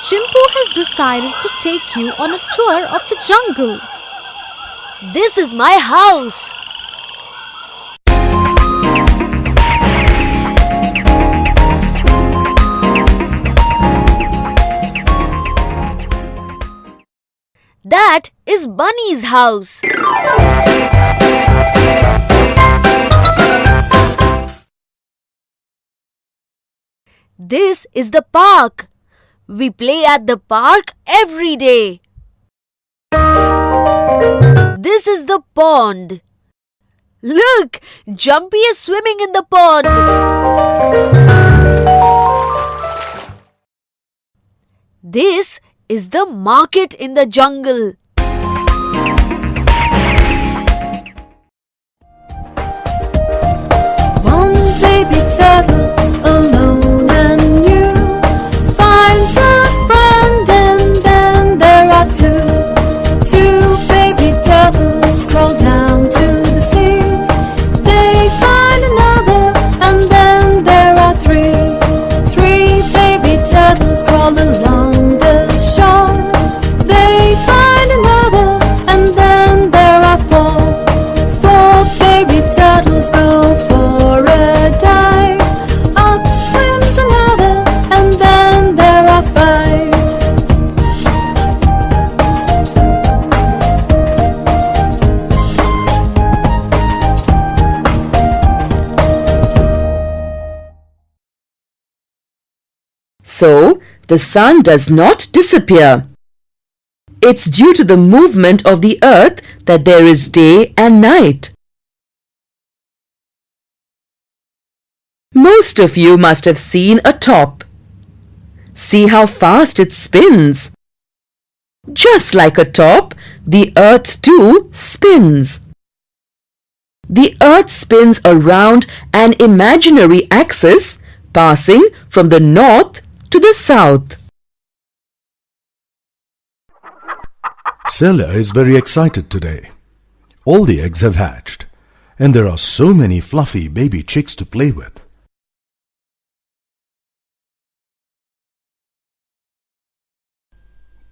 Chimpu has decided to take you on a tour of the jungle. This is my house. That is Bunny's house. This is the park. We play at the park every day. This is the pond. Look, Jumpy is swimming in the pond. This is the market in the jungle. One baby turtle, alone and new, finds a friend, and then there are two. Two baby turtles crawl down to the sea. They find another, and then there are three. Three baby turtles crawl along the shore. They find another, and then there are four. Four baby turtles go for a dive. Up swims another, and then there are five. So, the sun does not disappear. It's due to the movement of the earth that there is day and night. Most of you must have seen a top. See how fast it spins. Just like a top, the earth too spins. The earth spins around an imaginary axis, passing from the north to the south. Celia is very excited today. All the eggs have hatched, and there are so many fluffy baby chicks to play with.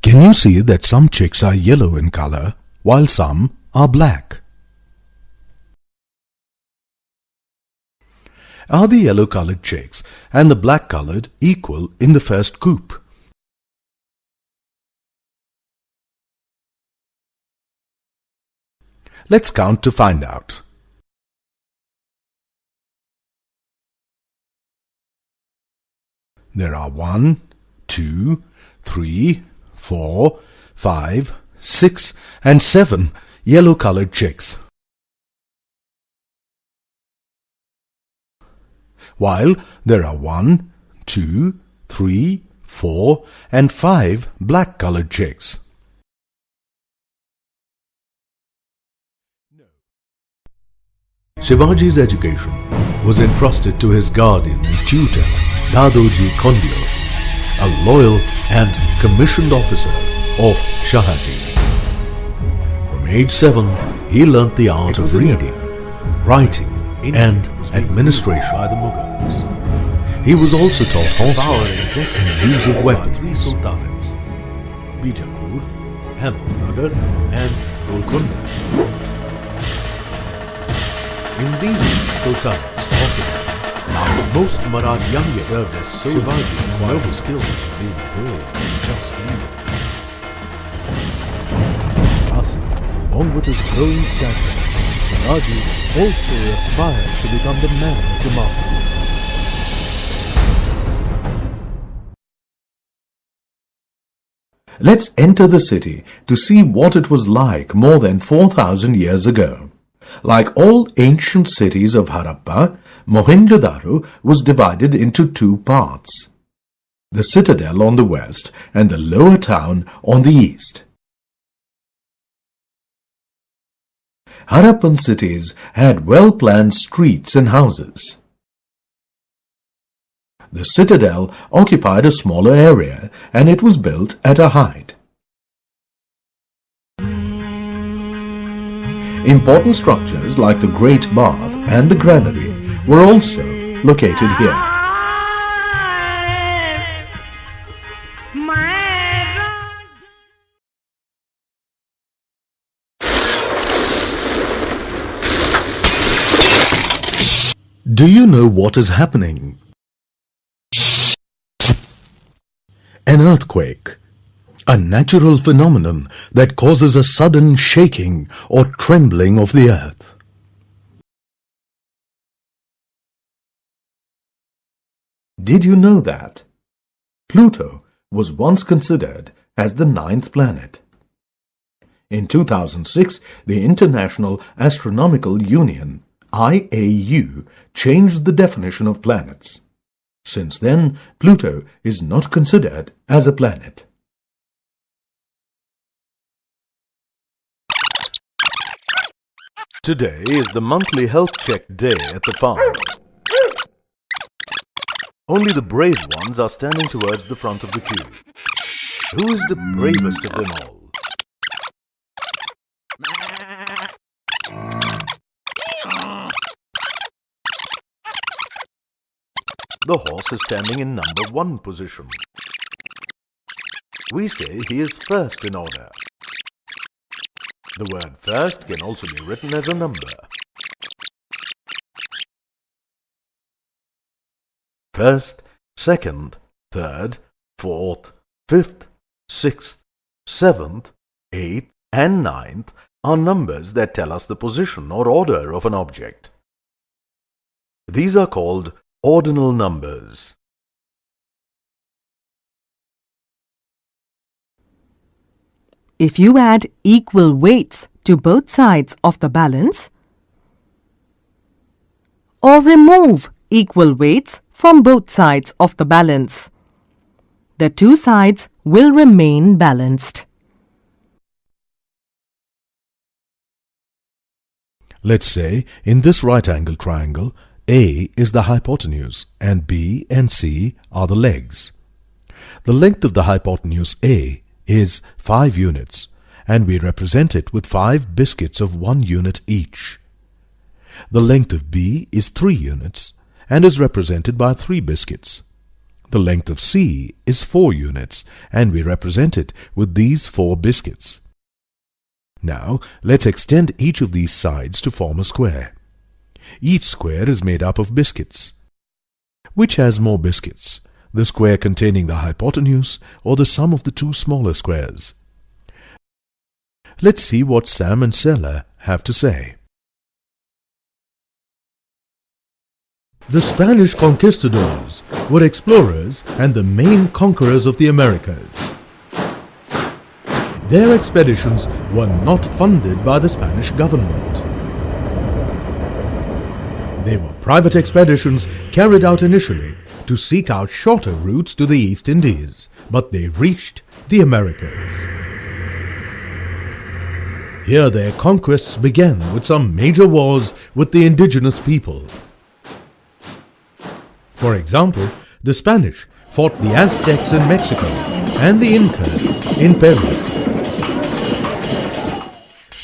Can you see that some chicks are yellow in color, while some are black? Are the yellow-colored chicks and the black-colored equal in the first coop? Let's count to find out. There are 1, 2, 3, 4, 5, 6 and 7 yellow-colored chicks, while there are 1, 2, 3, 4 and 5 black-colored chicks. Shivaji's education was entrusted to his guardian and tutor, Dadoji Kondyo, a loyal and commissioned officer of Shahaji. From age 7, he learnt the art of reading, writing and administration by the Mughals. He was also taught horsemanship and use of weapons. 3 sultanates, Bijapur, Ahmednagar and Golconda. In these sultanates of the Delhi, most Marathi young men served as soldiers and noble skills of being brave and just leaders. Thus, along with his growing stature, Shivaji also aspired to become the man of the masses. Let's enter the city to see what it was like more than 4,000 years ago. Like all ancient cities of Harappa, Mohenjo-daro was divided into 2 parts: the citadel on the west and the lower town on the east. Harappan cities had well-planned streets and houses. The citadel occupied a smaller area, and it was built at a height. Important structures like the Great Bath and the Granary were also located here. Do you know what is happening? An earthquake, a natural phenomenon that causes a sudden shaking or trembling of the earth. Did you know that Pluto was once considered as the 9th planet? In 2006, the International Astronomical Union, IAU, changed the definition of planets. Since then, Pluto is not considered as a planet. Today is the monthly health check day at the farm. Only the brave ones are standing towards the front of the queue. Who is the bravest of them all? The horse is standing in number 1 position. We say he is first in order. The word first can also be written as a number. First, second, third, fourth, fifth, sixth, seventh, eighth, and ninth are numbers that tell us the position or order of an object. These are called ordinal numbers. If you add equal weights to both sides of the balance, or remove equal weights from both sides of the balance, the two sides will remain balanced. Let's say in this right-angled triangle, A is the hypotenuse and B and C are the legs. The length of the hypotenuse A is 5 units and we represent it with 5 biscuits of 1 unit each. The length of B is 3 units and is represented by 3 biscuits. The length of C is 4 units and we represent it with these 4 biscuits. Now let's extend each of these sides to form a square. Each square is made up of biscuits. Which has more biscuits, the square containing the hypotenuse or the sum of the 2 smaller squares? Let's see what Sam and Sela have to say. The Spanish conquistadors were explorers and the main conquerors of the Americas. Their expeditions were not funded by the Spanish government. They were private expeditions carried out initially to seek out shorter routes to the East Indies, but they reached the Americas. Here their conquests began with some major wars with the indigenous people. For example, the Spanish fought the Aztecs in Mexico and the Incas in Peru.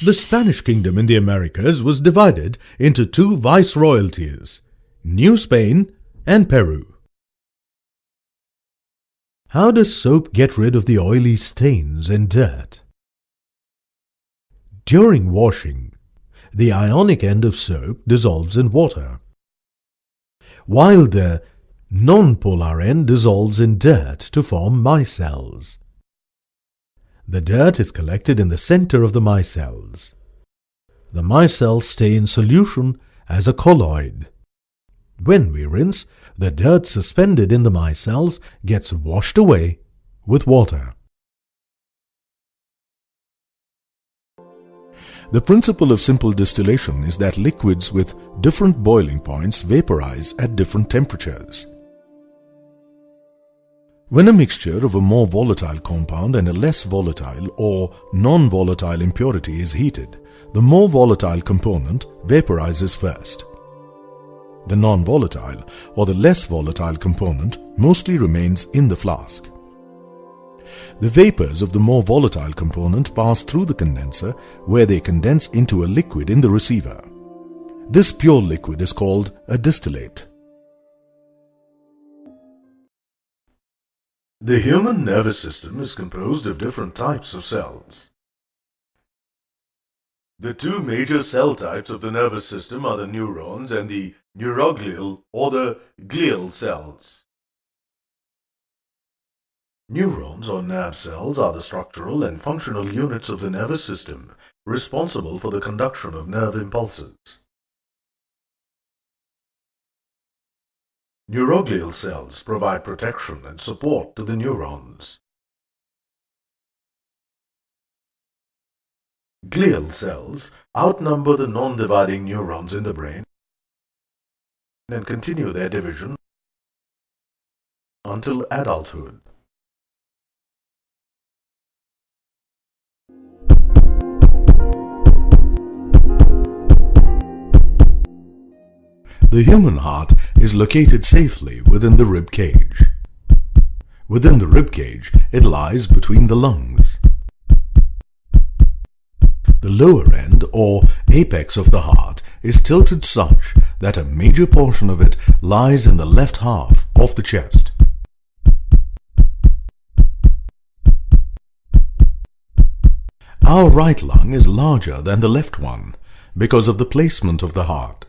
The Spanish kingdom in the Americas was divided into 2 viceroyalties, New Spain and Peru. How does soap get rid of the oily stains and dirt? During washing, the ionic end of soap dissolves in water, while the non-polar end dissolves in dirt to form micelles. The dirt is collected in the center of the micelles. The micelles stay in solution as a colloid. When we rinse, the dirt suspended in the micelles gets washed away with water. The principle of simple distillation is that liquids with different boiling points vaporize at different temperatures. When a mixture of a more volatile compound and a less volatile or non-volatile impurity is heated, the more volatile component vaporizes first. The non-volatile or the less volatile component mostly remains in the flask. The vapors of the more volatile component pass through the condenser where they condense into a liquid in the receiver. This pure liquid is called a distillate. The human nervous system is composed of different types of cells. The two major cell types of the nervous system are the neurons and the neuroglial or the glial cells. Neurons or nerve cells are the structural and functional units of the nervous system responsible for the conduction of nerve impulses. Neuroglial cells provide protection and support to the neurons. Glial cells outnumber the non-dividing neurons in the brain and continue their division until adulthood. The human heart is located safely within the rib cage. Within the rib cage, it lies between the lungs. The lower end or apex of the heart is tilted such that a major portion of it lies in the left half of the chest. Our right lung is larger than the left one because of the placement of the heart.